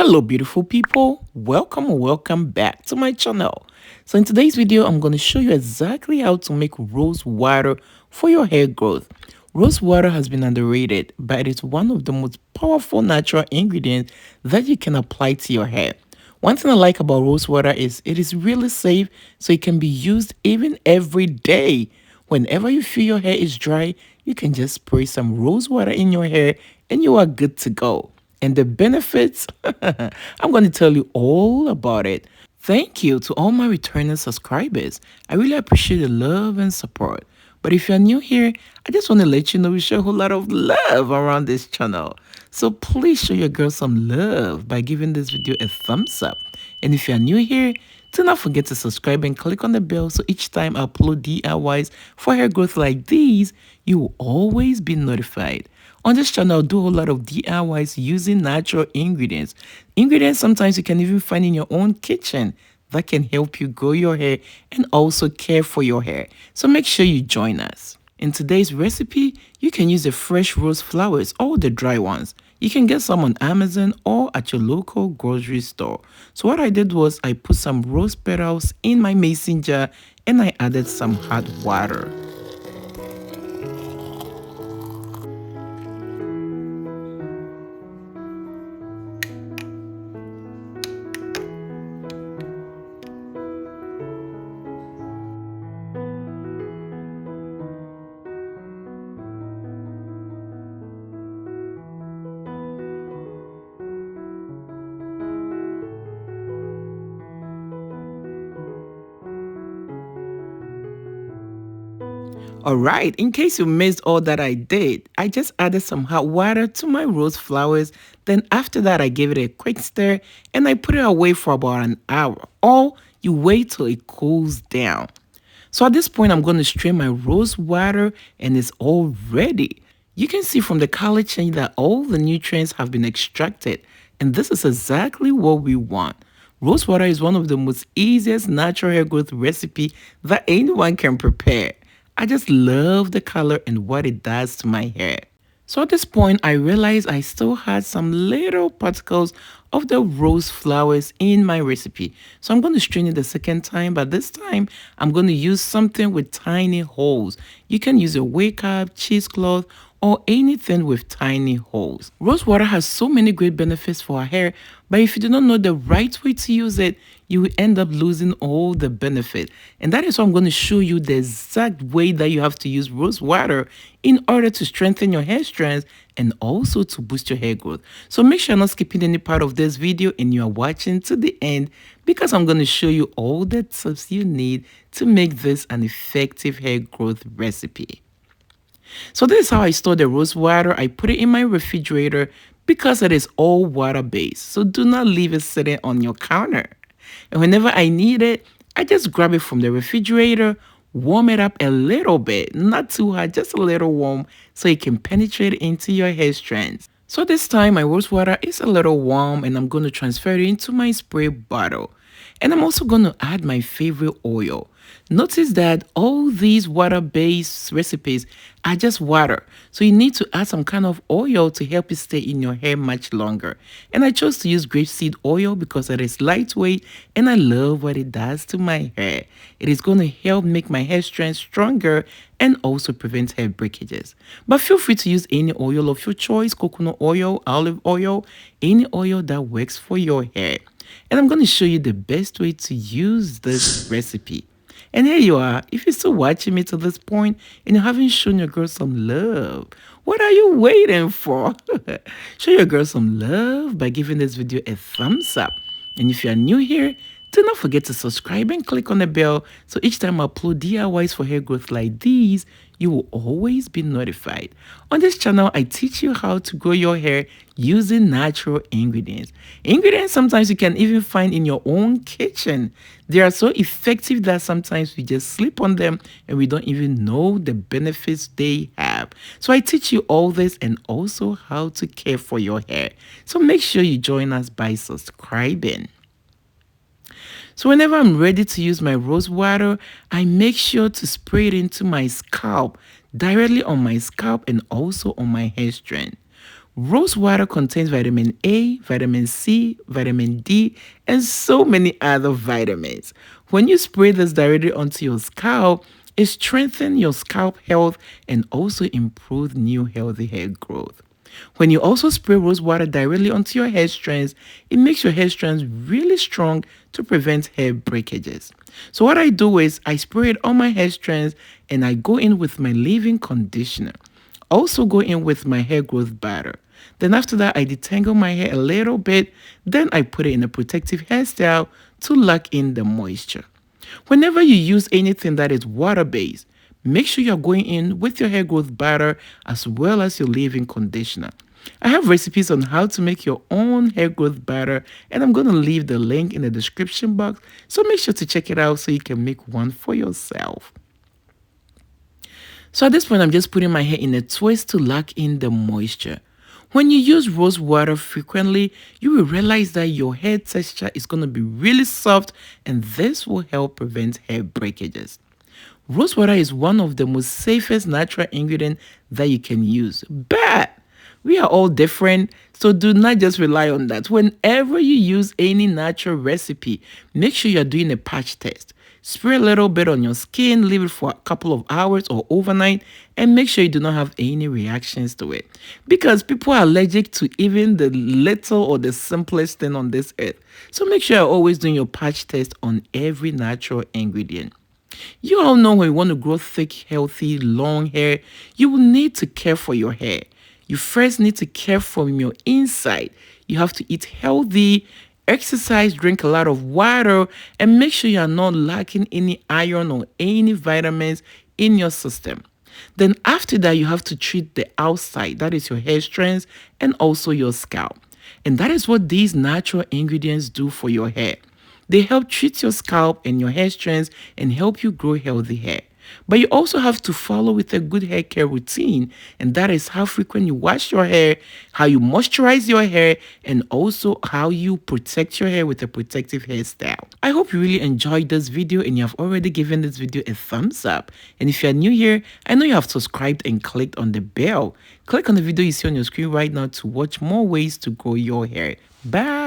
Hello beautiful people, welcome back to my channel. So in today's video I'm going to show you exactly how to make rose water for your hair growth. Rose water has been underrated, but it is one of the most powerful natural ingredients that you can apply to your hair. One thing I like about rose water is it is really safe, so it can be used even every day. Whenever you feel your hair is dry, you can just spray some rose water in your hair and you are good to go. And the benefits, I'm going to tell you all about it. Thank you to all my returning subscribers. I really appreciate the love and support. But if you're new here, I just want to let you know we share a whole lot of love around this channel. So please show your girl some love by giving this video a thumbs up. And if you're new here, do not forget to subscribe and click on the bell so each time I upload DIYs for hair growth like these, you will always be notified. On this channel, I'll do a whole lot of DIYs using natural ingredients. Ingredients sometimes you can even find in your own kitchen that can help you grow your hair and also care for your hair. So make sure you join us. In today's recipe, you can use the fresh rose flowers or the dry ones. You can get some on Amazon or at your local grocery store. So what I did was I put some rose petals in my mason jar and I added some hot water. Alright, in case you missed all that I did, I just added some hot water to my rose flowers. Then after that, I gave it a quick stir and I put it away for about an hour. Or you wait till it cools down. So at this point, I'm going to strain my rose water and it's all ready. You can see from the color change that all the nutrients have been extracted. And this is exactly what we want. Rose water is one of the most easiest natural hair growth recipe that anyone can prepare. I just love the color and what it does to my hair. So at this point, I realized I still had some little particles of the rose flowers in my recipe. So I'm going to strain it the second time, but this time I'm going to use something with tiny holes. You can use a wake up, cheesecloth, or anything with tiny holes. Rose water has so many great benefits for our hair, but if you do not know the right way to use it, you will end up losing all the benefit. And that is why I'm going to show you the exact way that you have to use rose water in order to strengthen your hair strands and also to boost your hair growth. So make sure you're not skipping any part of this video and you are watching to the end, because I'm going to show you all the tips you need to make this an effective hair growth recipe. So this is how I store the rose water. I put it in my refrigerator because it is all water based. So do not leave it sitting on your counter. And whenever I need it, I just grab it from the refrigerator, warm it up a little bit, not too hot, just a little warm, so it can penetrate into your hair strands. So this time my rose water is a little warm and I'm going to transfer it into my spray bottle. And I'm also going to add my favorite oil. Notice that all these water-based recipes are just water. So you need to add some kind of oil to help it stay in your hair much longer. And I chose to use grapeseed oil because it is lightweight and I love what it does to my hair. It is going to help make my hair strands stronger and also prevent hair breakages. But feel free to use any oil of your choice, coconut oil, olive oil, any oil that works for your hair. And I'm going to show you the best way to use this recipe. And here you are. If you're still watching me to this point and you haven't shown your girl some love, what are you waiting for? Show your girl some love by giving this video a thumbs up. And if you are new here, do not forget to subscribe and click on the bell so each time I upload DIYs for hair growth like these, you will always be notified. On this channel, I teach you how to grow your hair using natural ingredients. Ingredients sometimes you can even find in your own kitchen. They are so effective that sometimes we just sleep on them and we don't even know the benefits they have. So I teach you all this and also how to care for your hair. So make sure you join us by subscribing. So whenever I'm ready to use my rose water, I make sure to spray it into my scalp, directly on my scalp and also on my hair strand. Rose water contains vitamin A, vitamin C, vitamin D, and so many other vitamins. When you spray this directly onto your scalp, it strengthens your scalp health and also improves new healthy hair growth. When you also spray rose water directly onto your hair strands, it makes your hair strands really strong to prevent hair breakages. So what I do is I spray it on my hair strands and I go in with my leave-in conditioner. Also go in with my hair growth butter. Then after that, I detangle my hair a little bit. Then I put it in a protective hairstyle to lock in the moisture. Whenever you use anything that is water-based, make sure you're going in with your hair growth butter as well as your leave-in conditioner. I have recipes on how to make your own hair growth butter, and I'm going to leave the link in the description box, so make sure to check it out so you can make one for yourself. So at this point, I'm just putting my hair in a twist to lock in the moisture. When you use rose water frequently, you will realize that your hair texture is going to be really soft, and this will help prevent hair breakages. Rose water is one of the most safest natural ingredients that you can use. But we are all different, so do not just rely on that. Whenever you use any natural recipe, make sure you're doing a patch test. Spray a little bit on your skin, leave it for a couple of hours or overnight, and make sure you do not have any reactions to it. Because people are allergic to even the little or the simplest thing on this earth. So make sure you're always doing your patch test on every natural ingredient. You all know when you want to grow thick, healthy, long hair, you will need to care for your hair. You first need to care for your inside. You have to eat healthy, exercise, drink a lot of water, and make sure you are not lacking any iron or any vitamins in your system. Then after that, you have to treat the outside, that is your hair strands and also your scalp. And that is what these natural ingredients do for your hair. They help treat your scalp and your hair strands and help you grow healthy hair. But you also have to follow with a good hair care routine, and that is how frequent you wash your hair, how you moisturize your hair, and also how you protect your hair with a protective hairstyle. I hope you really enjoyed this video and you have already given this video a thumbs up. And if you are new here, I know you have subscribed and clicked on the bell. Click on the video you see on your screen right now to watch more ways to grow your hair. Bye!